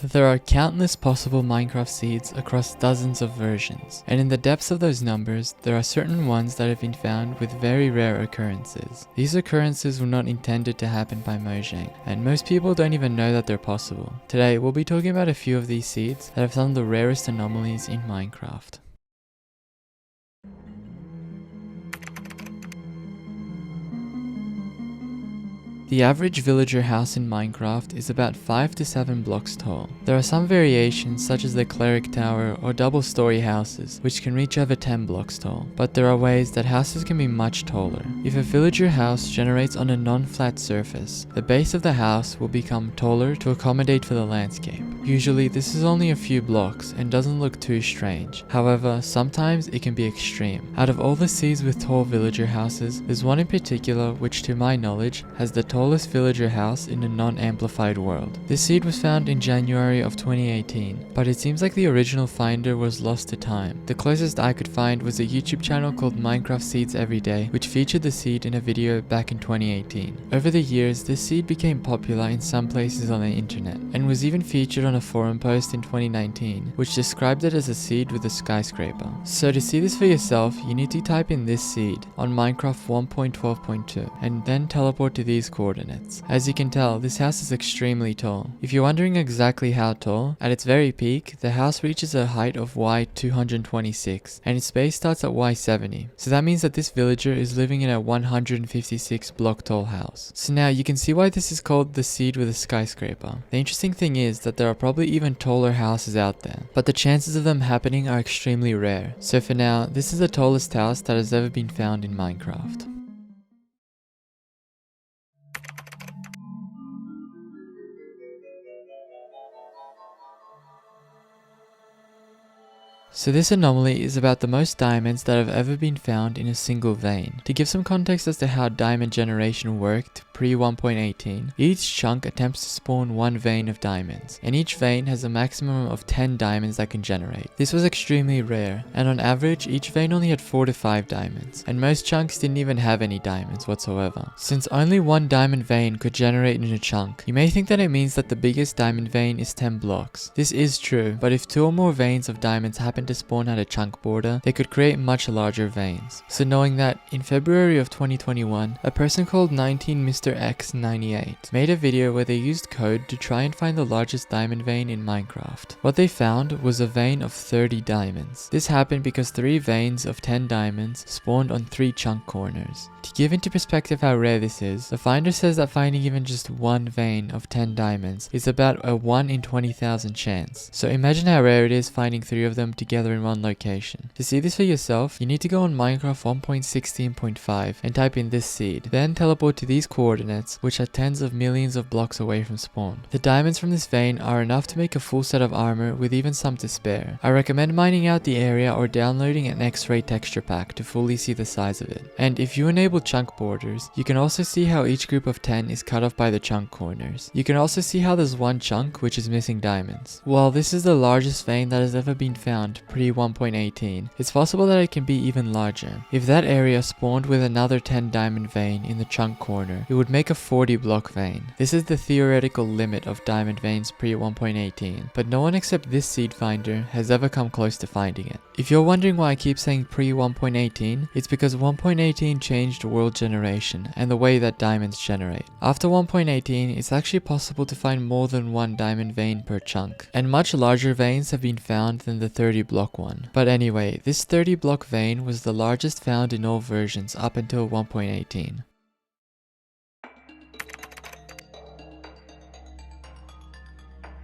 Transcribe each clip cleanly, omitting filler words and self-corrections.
that there are countless possible Minecraft seeds across dozens of versions, and in the depths of those numbers, there are certain ones that have been found with very rare occurrences. These occurrences were not intended to happen by Mojang, and most people don't even know that they're possible. Today, we'll be talking about a few of these seeds that have some of the rarest anomalies in Minecraft. The average villager house in Minecraft is about 5 to 7 blocks tall. There are some variations such as the cleric tower or double-story houses which can reach over 10 blocks tall, but there are ways that houses can be much taller. If a villager house generates on a non-flat surface, the base of the house will become taller to accommodate for the landscape. Usually this is only a few blocks and doesn't look too strange. However, sometimes it can be extreme. Out of all the seeds with tall villager houses, there's one in particular which to my knowledge has the tallest villager house in a non-amplified world. This seed was found in January of 2018, but it seems like the original finder was lost to time. The closest I could find was a YouTube channel called Minecraft Seeds Everyday, which featured the seed in a video back in 2018. Over the years, this seed became popular in some places on the internet, and was even featured on a forum post in 2019, which described it as a seed with a skyscraper. So to see this for yourself, you need to type in this seed on Minecraft 1.12.2, and then teleport to these coordinates. As you can tell, this house is extremely tall. If you're wondering exactly how tall, at its very peak, the house reaches a height of Y226, and its base starts at Y70. So that means that this villager is living in a 156 block tall house. So now you can see why this is called the seed with a skyscraper. The interesting thing is that there are probably even taller houses out there, but the chances of them happening are extremely rare. So for now, this is the tallest house that has ever been found in Minecraft. So this anomaly is about the most diamonds that have ever been found in a single vein. To give some context as to how diamond generation worked pre 1.18, each chunk attempts to spawn one vein of diamonds, and each vein has a maximum of 10 diamonds that can generate. This was extremely rare, and on average each vein only had 4 to 5 diamonds, and most chunks didn't even have any diamonds whatsoever. Since only one diamond vein could generate in a chunk, you may think that it means that the biggest diamond vein is 10 blocks. This is true, but if 2 or more veins of diamonds happen to spawn at a chunk border, they could create much larger veins. So knowing that, in February of 2021, a person called 19mrx98 made a video where they used code to try and find the largest diamond vein in Minecraft. What they found was a vein of 30 diamonds. This happened because 3 veins of 10 diamonds spawned on 3 chunk corners. To give into perspective how rare this is, the finder says that finding even just one vein of 10 diamonds is about a 1 in 20,000 chance. So imagine how rare it is finding 3 of them together in one location. To see this for yourself, you need to go on Minecraft 1.16.5 and type in this seed, then teleport to these coordinates, which are tens of millions of blocks away from spawn. The diamonds from this vein are enough to make a full set of armor with even some to spare. I recommend mining out the area or downloading an X-ray texture pack to fully see the size of it. And if you enable chunk borders, you can also see how each group of 10 is cut off by the chunk corners. You can also see how there's one chunk which is missing diamonds. While this is the largest vein that has ever been found pre 1.18, it's possible that it can be even larger. If that area spawned with another 10 diamond vein in the chunk corner, it would make a 40 block vein. This is the theoretical limit of diamond veins pre 1.18, but no one except this seed finder has ever come close to finding it. If you're wondering why I keep saying pre 1.18, it's because 1.18 changed world generation and the way that diamonds generate. After 1.18, it's actually possible to find more than one diamond vein per chunk, and much larger veins have been found than the 30 block one. But anyway, this 30 block vein was the largest found in all versions up until 1.18.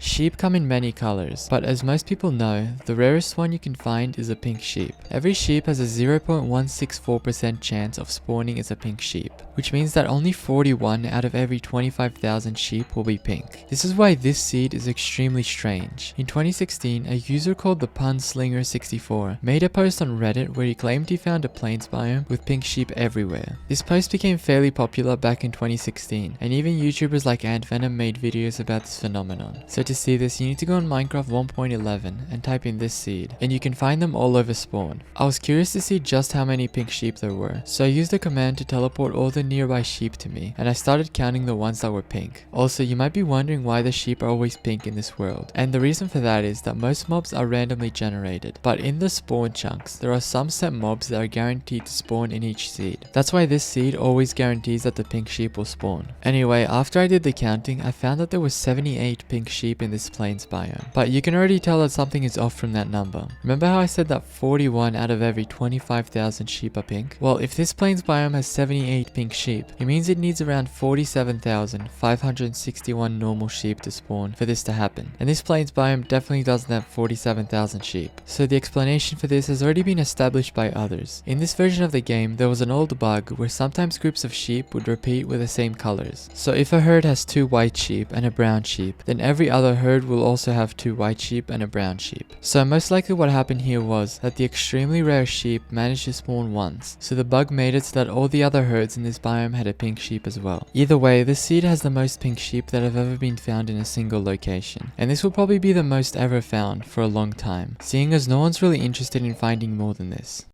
Sheep come in many colors, but as most people know, the rarest one you can find is a pink sheep. Every sheep has a 0.164% chance of spawning as a pink sheep, which means that only 41 out of every 25,000 sheep will be pink. This is why this seed is extremely strange. In 2016, a user called the Punslinger64 made a post on Reddit where he claimed he found a plains biome with pink sheep everywhere. This post became fairly popular back in 2016, and even YouTubers like AntVenom made videos about this phenomenon. So to see this, you need to go on Minecraft 1.11 and type in this seed, and you can find them all over spawn. I was curious to see just how many pink sheep there were, so I used a command to teleport all the nearby sheep to me, and I started counting the ones that were pink. Also, you might be wondering why the sheep are always pink in this world, and the reason for that is that most mobs are randomly generated, but in the spawn chunks, there are some set mobs that are guaranteed to spawn in each seed. That's why this seed always guarantees that the pink sheep will spawn. Anyway, after I did the counting, I found that there were 78 pink sheep in this plains biome, but you can already tell that something is off from that number. Remember how I said that 41 out of every 25,000 sheep are pink? Well, if this plains biome has 78 pink sheep, it means it needs around 47,561 normal sheep to spawn for this to happen, and this plains biome definitely doesn't have 47,000 sheep. So the explanation for this has already been established by others. In this version of the game, there was an old bug where sometimes groups of sheep would repeat with the same colors. So if a herd has 2 white sheep and a brown sheep, then every other herd will also have 2 white sheep and a brown sheep. So most likely what happened here was that the extremely rare sheep managed to spawn once, so the bug made it so that all the other herds in this biome had a pink sheep as well. Either way, this seed has the most pink sheep that have ever been found in a single location, and this will probably be the most ever found for a long time, seeing as no one's really interested in finding more than this.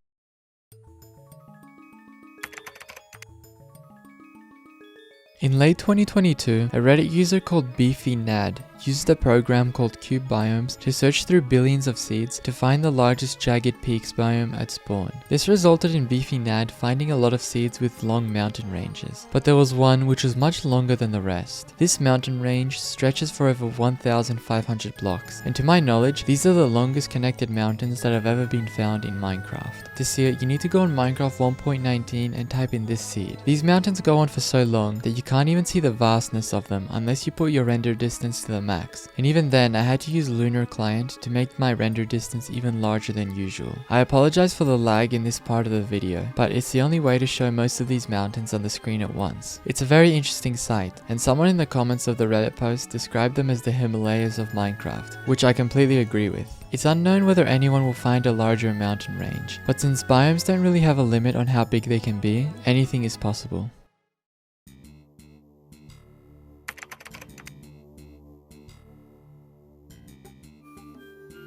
In late 2022, a Reddit user called BeefyNad used a program called Cube Biomes to search through billions of seeds to find the largest jagged peaks biome at spawn. This resulted in BeefyNad finding a lot of seeds with long mountain ranges, but there was one which was much longer than the rest. This mountain range stretches for over 1,500 blocks, and to my knowledge, these are the longest connected mountains that have ever been found in Minecraft. To see it, you need to go on Minecraft 1.19 and type in this seed. These mountains go on for so long that you can't even see the vastness of them unless you put your render distance to the max, and even then I had to use Lunar Client to make my render distance even larger than usual. I apologize for the lag in this part of the video, but it's the only way to show most of these mountains on the screen at once. It's a very interesting sight, and someone in the comments of the Reddit post described them as the Himalayas of Minecraft, which I completely agree with. It's unknown whether anyone will find a larger mountain range, but since biomes don't really have a limit on how big they can be, anything is possible.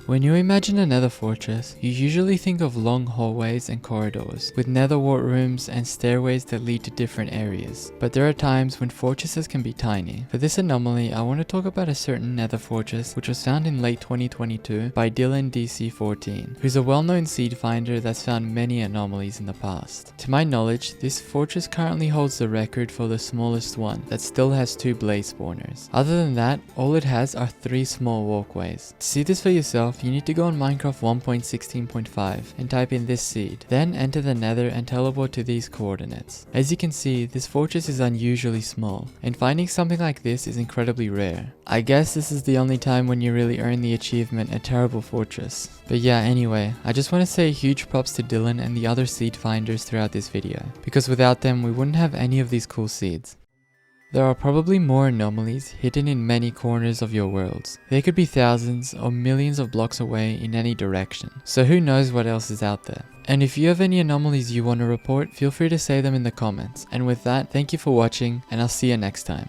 When you imagine a nether fortress, you usually think of long hallways and corridors, with nether wart rooms and stairways that lead to different areas. But there are times when fortresses can be tiny. For this anomaly, I want to talk about a certain nether fortress which was found in late 2022 by Dylan DC14, who's a well-known seed finder that's found many anomalies in the past. To my knowledge, this fortress currently holds the record for the smallest one that still has 2 blaze spawners. Other than that, all it has are 3 small walkways. To see this for yourself, you need to go on Minecraft 1.16.5 and type in this seed, then enter the nether and teleport to these coordinates. As you can see, this fortress is unusually small, and finding something like this is incredibly rare. I guess this is the only time when you really earn the achievement, a terrible fortress. But yeah, anyway, I just want to say huge props to Dylan and the other seed finders throughout this video, because without them we wouldn't have any of these cool seeds. There are probably more anomalies hidden in many corners of your worlds. They could be thousands or millions of blocks away in any direction, so who knows what else is out there. And if you have any anomalies you want to report, feel free to say them in the comments. And with that, thank you for watching, and I'll see you next time.